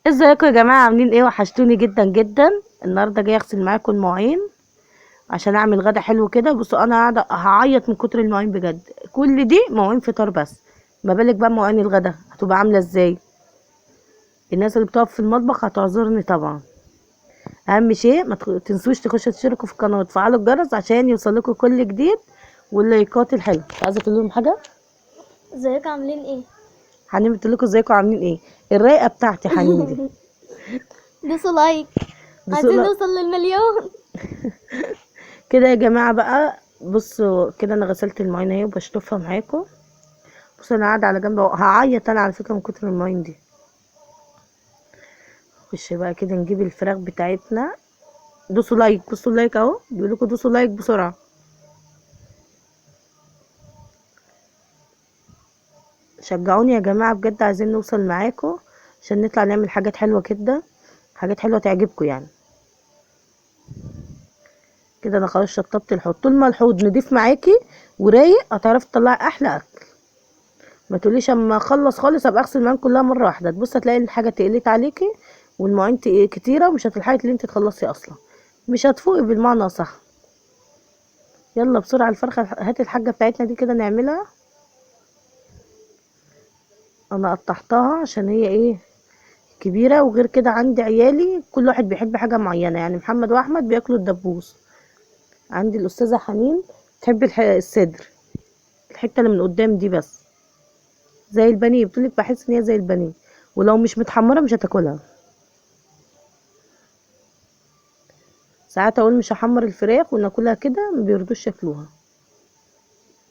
ازيكم يا جماعه؟ عاملين ايه؟ وحشتوني جدا جدا. النهارده جاي اغسل معاكم المواعين عشان اعمل غدا حلو كده. بصوا انا قاعده هعيط من كتر المواعين بجد. كل دي مواعين فطار بس، ما بالك بقى مواعين الغدا هتبقى عامله ازاي؟ الناس اللي بتقف في المطبخ هتعذرني طبعا. اهم شيء ما تنسوش تخشوا تشتركوا في القناه وتفعلوا الجرس عشان يوصلكوا كل جديد واللايكات الحلوه. مش عايزه تقول لهم حاجه؟ ازيكم عاملين ايه؟ حنين بتقول لكم ازيكم عاملين ايه. الرايقه بتاعتي حنين دي. دوسوا لايك، بصوا عايزين نوصل للمليون. كده يا جماعه بقى. بصوا كده انا غسلت المواعين اهي وبشطفها معاكم. بص انا قاعده على جنب اهو، هعيط انا على فكره من كتر الماين دي. خش بقى كده نجيب الفراخ بتاعتنا. دوسوا لايك، بصوا اللايك اهو، بيقول لكم دوسوا لايك بسرعه. شجعوني يا جماعه بجد، عايزين نوصل معاكم عشان نطلع نعمل حاجات حلوه كده، حاجات حلوه تعجبكم يعني. كده انا خلاص شطبت الحوض. طول ما الحوض نضيف معاكي ورايق هتعرفي تطلعي احلى اكل. ما تقوليش اما اخلص خالص ابقى اغسل المواعين كلها مره واحده، تبص هتلاقي الحاجه تقلت عليكي والمواعين كتيره ومش هتلحقي اللي انت تخلصي اصلا، مش هتفوقي بالمعنى صح. يلا بسرعه الفرخه هات الحاجه بتاعتنا دي كده نعملها. انا قطعتها عشان هي ايه، كبيره. وغير كده عندي عيالي كل واحد بيحب حاجه معينه، يعني محمد واحمد بياكلوا الدبوس. عندي الاستاذه حنين تحب الصدر، الحته اللي من قدام دي بس، زي البانيه. بتقولك بحس ان هي زي البانيه، ولو مش متحمره مش هتاكلها. ساعات اقول مش هحمر الفراخ وناكلها كده، ما بيرضوش ياكلوها.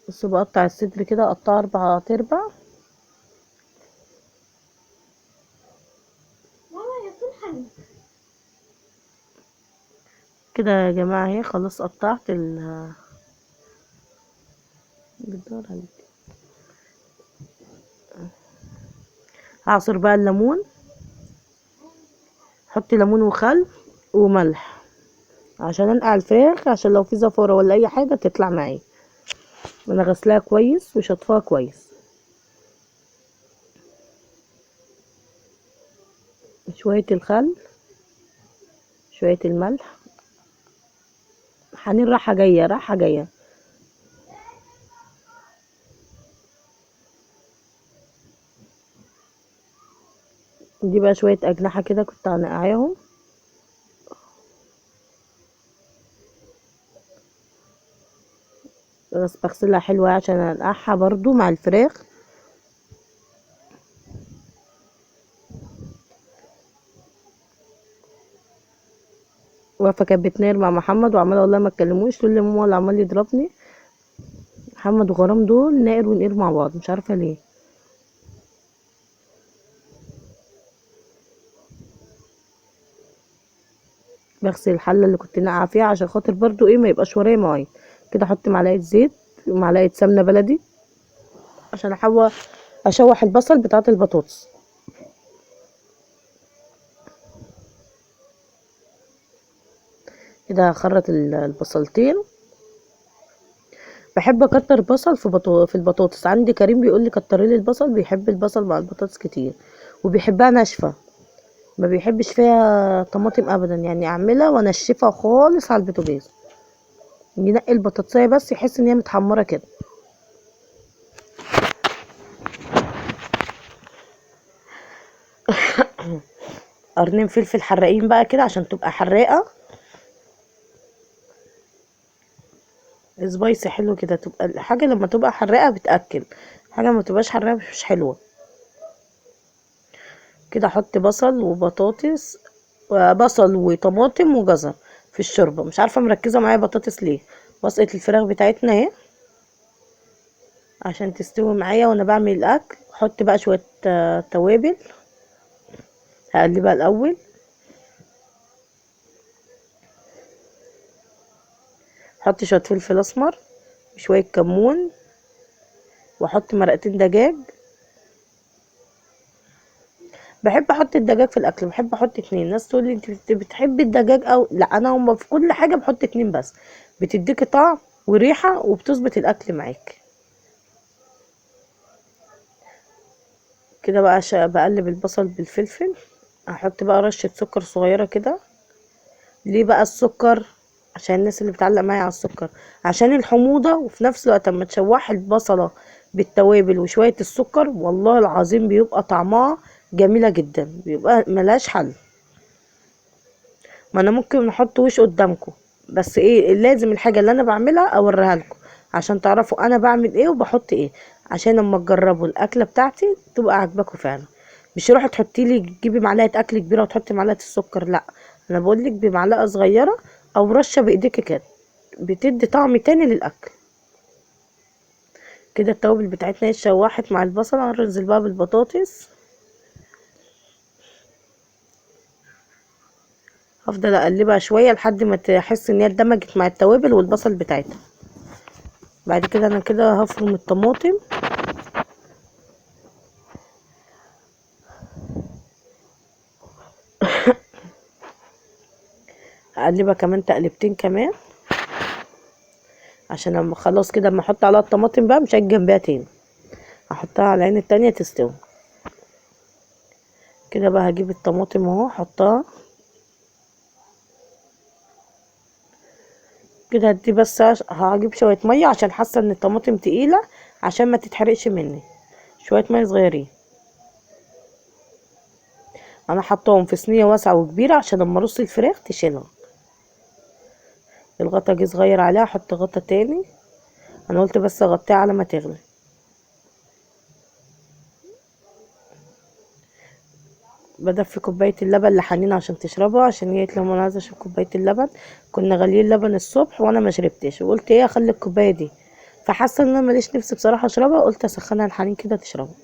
بصوا بقطع الصدر كده، اقطعه 4 ارباع. ماما يا فين كده يا جماعه اهي خلاص قطعت بتدور عليك. هعصر بقى الليمون، حطي ليمون وخل وملح عشان انقع الفراخ، عشان لو في زفاره ولا اي حاجه تطلع معايا. انا غسلاها كويس وشطفاها كويس. شويه الخل، شويه الملح. حنين راحه جايه راحه جايه. دي بقى شويه اجنحه كده كنت هنقعاهم. بس بغسلها حلوة عشان انقعها برضو مع الفراخ. واقفة كانت بتناير مع محمد وعمالة والله ما اتكلموش، تقول لي ماما اللي عمال يضربني. محمد وغرام دول نائر ونقير مع بعض، مش عارفة ليه. بغسل الحلة اللي كنت ناقعة فيها عشان خاطر برضو ايه ما يبقاش ورايا مواعين. كده احط معلقة زيت ومعلقة سمنة بلدي عشان اشوح البصل بتاعة البطاطس. كده هخرط البصلتين. بحب اكتر بصل في البطاطس. عندي كريم بيقول لي كتري لي البصل، بيحب البصل مع البطاطس كتير وبيحبها ناشفه، ما بيحبش فيها طماطم ابدا. يعني اعملها وانشفها خالص على البوتاجاز، ينقي البطاطسايه بس يحس ان هي متحمره كده. قرنين فلفل حراقين بقى كده عشان تبقى حراقه، سبايسي حلو كده. تبقى الحاجه لما تبقى حراقه بتاكل، حاجه ما تبقاش حراقه مش حلوه. كده احط بصل وبطاطس، بصل وطماطم وجزر في الشوربه. مش عارفه مركزه معايا بطاطس ليه. واسقط الفراخ بتاعتنا اهي عشان تستوي معايا وانا بعمل الاكل. احط بقى شويه توابل، هقلبها الاول. احط شويه فلفل اسمر وشويه كمون، واحط مرقتين دجاج. بحب احط الدجاج في الاكل، بحب احط 2. ناس تقول لي انت بتحبي الدجاج او لا، انا هم في كل حاجه بحط 2 بس، بتديكي طعم وريحه وبتظبط الاكل معاك. كده بقى بقلب البصل بالفلفل هحط بقى رشة سكر صغيرة كده. ليه بقى السكر؟ عشان الناس اللي بتعلق معايا على السكر، عشان الحموضة، وفي نفس الوقت اما تشوح البصلة بالتوابل وشوية السكر والله العظيم بيبقى طعمها جميلة جدا، بيبقى ملهاش حل. ما انا ممكن نحط وش قدامكم، بس ايه لازم الحاجة اللي انا بعملها اوريها لكم عشان تعرفوا انا بعمل ايه وبحط ايه، عشان لما تجربوا الاكلة بتاعتي تبقى عاجباكم فعلا. مش روحي تحطي لي تجيبي معلقة اكل كبيرة وتحطي معلقة السكر، لا، انا بقول لك بمعلقة صغيرة او رشة بايديك كده، بتدي طعم تاني للاكل. كده التوابل بتاعتنا اتشوحت مع البصل، هننزل بقى بالبطاطس. هفضل اقلبها شويه لحد ما تحس ان هي اتدمجت مع التوابل والبصل بتاعتها. بعد كده انا كده هفرم الطماطم. اقلبها كمان تقلبتين كمان، عشان لما خلاص كده اما احط عليها الطماطم بقى مش هاجي جنبها تاني، هحطها على العين التانية تستوي. كده بقى هجيب الطماطم اهو احطها كده. هدي بس هجيب شويه ميه عشان حاسه ان الطماطم تقيله، عشان ما تتحرقش مني، شويه ميه صغيرين. انا حطاهم في صينيه واسعه وكبيره عشان لما ارص الفراخ تشيلها. الغطا جه صغير عليها، احط غطا تاني. انا قلت بس اغطيها على ما تغلي. بدفي كوبايه اللبن لحنين عشان تشربها، عشان هي لما انا عايزه اشرب كوبايه اللبن. كنا غاليين اللبن الصبح وانا ما شربتش، وقلت ايه اخلي الكوبايه دي، فحاسه ان انا ماليش نفسي بصراحه اشربها، قلت اسخنها لحنين كده تشربها.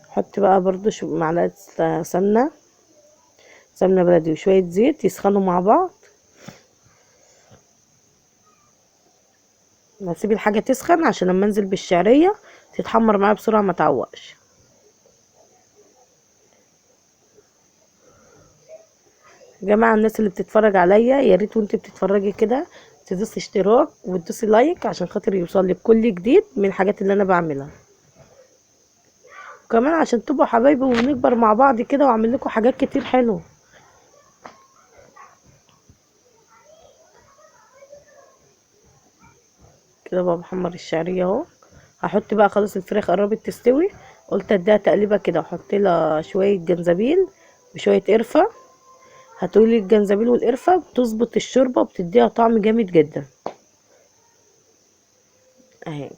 حط بقى برضو معلقه سمنه بلدي وشويه زيت يسخنوا مع بعض. نسيب الحاجه تسخن عشان لما انزل بالشعريه تتحمر معايا بسرعه ما تعوقش. يا جماعه الناس اللي بتتفرج عليا يا ريت وانت بتتفرجي كده تدوسي اشتراك وتدوسي لايك عشان خاطر يوصلك كل جديد من الحاجات اللي انا بعملها، وكمان عشان تبقوا حبايبي ونكبر مع بعض كده واعمل لكم حاجات كتير حلوه. كده بقى بحمر الشعريه اهو. هحط بقى خلاص الفراخ قربت تستوي، قلت اديها تقليبه كده واحط لها شويه جنزبيل وشويه قرفه. هتقولي الجنزبيل والقرفه بتظبط الشوربه وبتديها طعم جامد جدا اهي.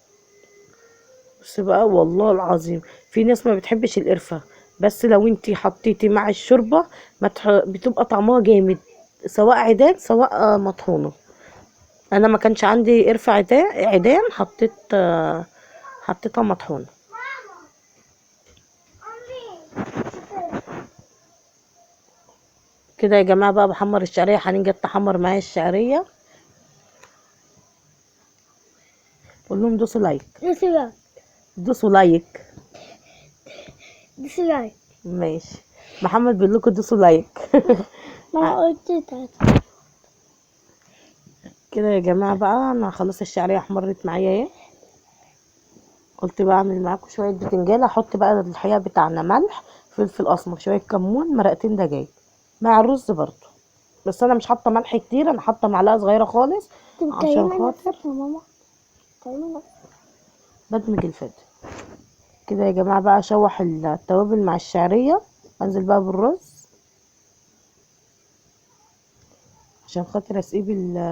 بس بقى والله العظيم في ناس ما بتحبش القرفه، بس لو انتي حطيتي مع الشوربه بتبقى طعمها جامد، سواء عيدان سواء مطحونه. انا ما كانش عندي قرفه عيدان حطيتها مطحونه. كده يا جماعه بقى بحمر الشعريه، حنين جت تحمر معايا الشعريه. قول لهم دوسوا لايك. ديسلايك. دوسوا لايك. ديسلايك. ماشي. محمد بيقول لكم دوسوا لايك. ما قلت ده. كده يا جماعه بقى انا خلاص الشعريه احمرت معايا اهي. قلت بقى اعمل معاكم شويه بتنجان، احط بقى الحقيقه بتاعنا ملح فلفل اسمر شويه كمون مرقتين دجاج مع الرز برضو، بس انا مش حاطه ملح كتير، انا حاطه معلقه صغيره خالص عشان خاطر يا ماما. تعملي نفسك. بدمج الفلفل. كده يا جماعه بقى اشوح التوابل مع الشعريه، انزل بقى بالرز عشان خاطر اسقيه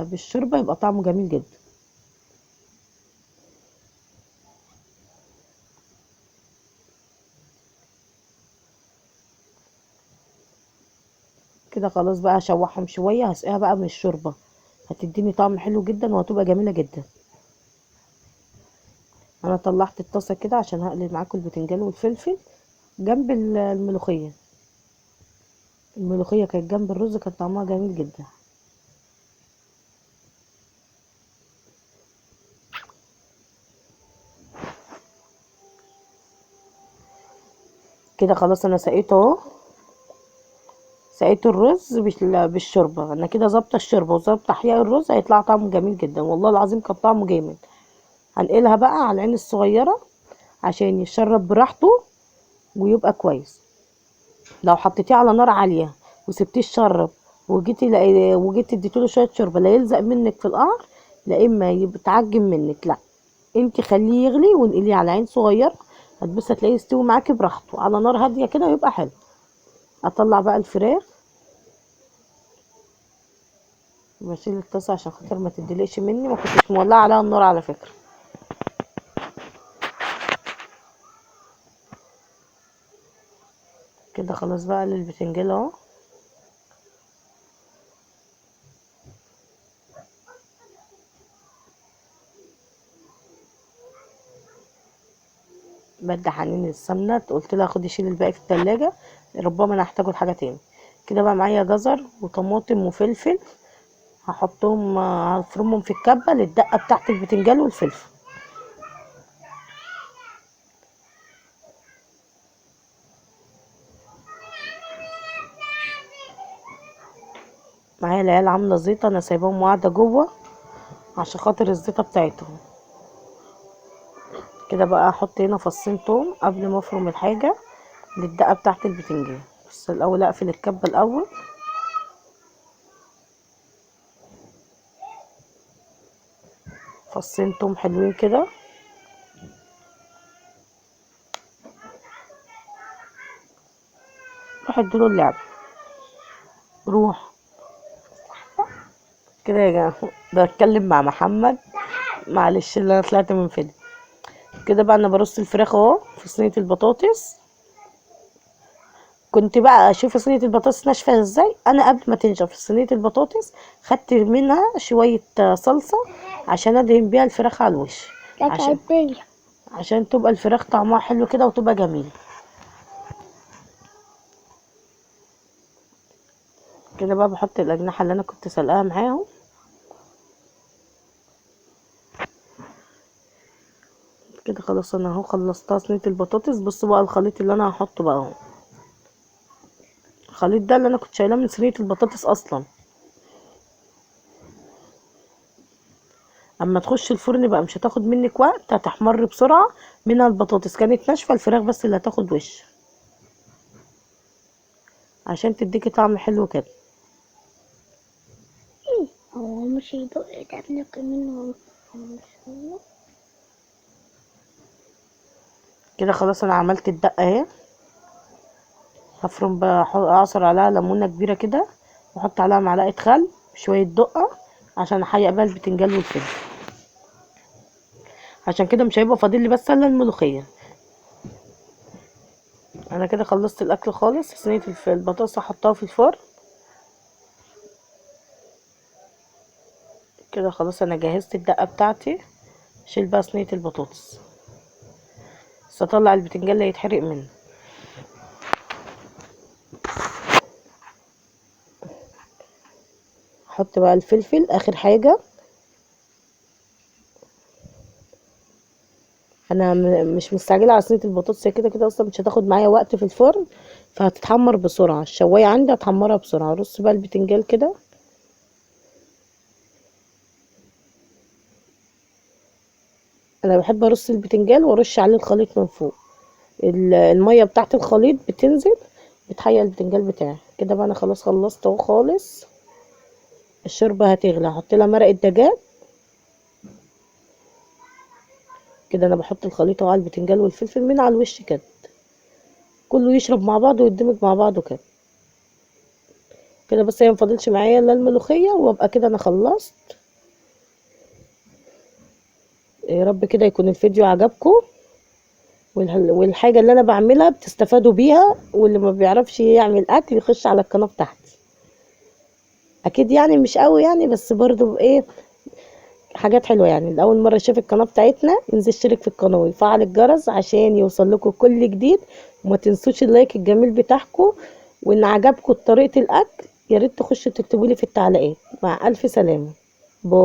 بالشوربه يبقى طعمه جميل جدا. كده خلاص بقى اشوحهم شويه، هسقيها بقى من الشوربه، هتديني طعم حلو جدا وهتبقى جميله جدا. انا طلعت الطاسه كده عشان هقلب معاكم البتنجان والفلفل جنب الملوخيه. الملوخيه كانت جنب الرز، كان طعمها جميل جدا. كده خلاص انا سقيته اهو، سقيت الرز بالشوربه. انا كده ظابطه الشوربه وظابطه احياء الرز، هيطلع طعمه جميل جدا والله العظيم كان طعمه جامد. هنقلها بقى على العين الصغيره عشان يشرب براحته ويبقى كويس. لو حطيتيه على نار عاليه وسبتيه يشرب وجيتي اديتيله شويه شوربه، لا يلزق منك في القعر لا اما يتعجن منك. لا، انت خليه يغلي وانقليه على عين صغيره، هتبص هتلاقيه يستوي معاكي براحته على نار هاديه كده ويبقى حلو. اطلع بقى الفراخ، بشيل الطاسه عشان خاطر ما تدلقش مني، ما كنتش مولعه عليها النار على فكره. كده خلاص بقى للبتنجان اهو. بدي حنين السمنه، قلت لها خدي شيل الباقي في التلاجة، ربما انا هحتاجه لحاجه تاني. كده بقى معايا جزر وطماطم وفلفل، هحطهم هفرمهم في الكبه للدقه بتاعت البتنجان والفلفل. معايا العيال عامله زيطه، انا سايباهم قاعده جوه عشان خاطر الزيطه بتاعتهم. كده بقى احط هنا فصين توم قبل ما افرم الحاجه للدقه بتاعت البتنجان. بس الاول اقفل الكبه الاول. فصين توم حلوين كده. روح اديله اللعب، روح. كده يا جماعه بتكلم مع محمد، معلش اللي انا طلعت من فيلم. كده بقى انا برص الفراخ اهو في صينيه البطاطس. كنت بقى اشوف صينيه البطاطس ناشفه ازاي. انا قبل ما تنشف صينيه البطاطس خدت منها شويه صلصه عشان ادهن بيها الفراخ على الوش، لك عبية. عشان تبقى الفراخ طعمها حلو كده وتبقى جميله. كده بقى بحط الاجنحه اللي انا كنت سلقاها معاهم. كده خلاص انا اهو خلصتها صينيه البطاطس. بصوا بقى الخليط اللي انا هحطه بقى اهو. الخليط ده اللي انا كنت شايلاه من صينيه البطاطس اصلا. اما تخش الفرن بقى مش هتاخد منك وقت، هتحمر بسرعه. منها البطاطس كانت ناشفه، الفراخ بس اللي هتاخد وش عشان تديكي طعم حلو كده. هو مش يدق ده ابنك منه. كده خلاص انا عملت الدقه اهي. هفرم بقى، اعصر عليها ليمونه كبيره كده واحط عليها معلقه خل شويه دقه عشان احيق بقى البتنجان والفلفل. عشان كده مش هيبقى فاضل لي بس الا الملوخيه. انا كده خلصت الاكل خالص. صينيه البطاطس هحطها في الفرن. كده خلاص انا جهزت الدقه بتاعتي. اشيل بقى صينيه البطاطس، بس اطلع البتنجان اللي يتحرق منه. احط بقى الفلفل اخر حاجه. انا مش مستعجله على صينيه البطاطس، هي كده كده اصلا مش هتاخد معايا وقت في الفرن، فهتتحمر بسرعه. الشوايه عندي هتحمرها بسرعه. رص بقى البتنجان كده. انا بحب ارص البتنجان وارش عليه الخليط من فوق. الميه بتاعت الخليط بتنزل بتحيق البتنجان بتاعي. كده بقى انا خلاص خلصت اهو خالص. الشوربه هتغلي، هحط لها مرق الدجاج. كده انا بحط الخليط اهو على البتنجان والفلفل من على الوش كده، كله يشرب مع بعضه ويندمج مع بعضه كده. كده بس هي مفضلش معايا الا الملوخيه وابقى كده انا خلصت. يا رب كده يكون الفيديو عجبكم، والحاجه اللي انا بعملها بتستفادوا بيها. واللي ما بيعرفش يعمل اكل يخش على القناه بتاعتي. اكيد يعني مش قوي يعني، بس برضو ايه، حاجات حلوه يعني. لاول مره يشوف القناه بتاعتنا ينزل يشترك في القناه ويفعل الجرس عشان يوصل لكم كل جديد. وما تنسوش اللايك الجميل بتاعكم. وان عجبكم طريقه الاكل يا ريت تخشوا تكتبوا لي في التعليقات. مع الف سلامه. باي.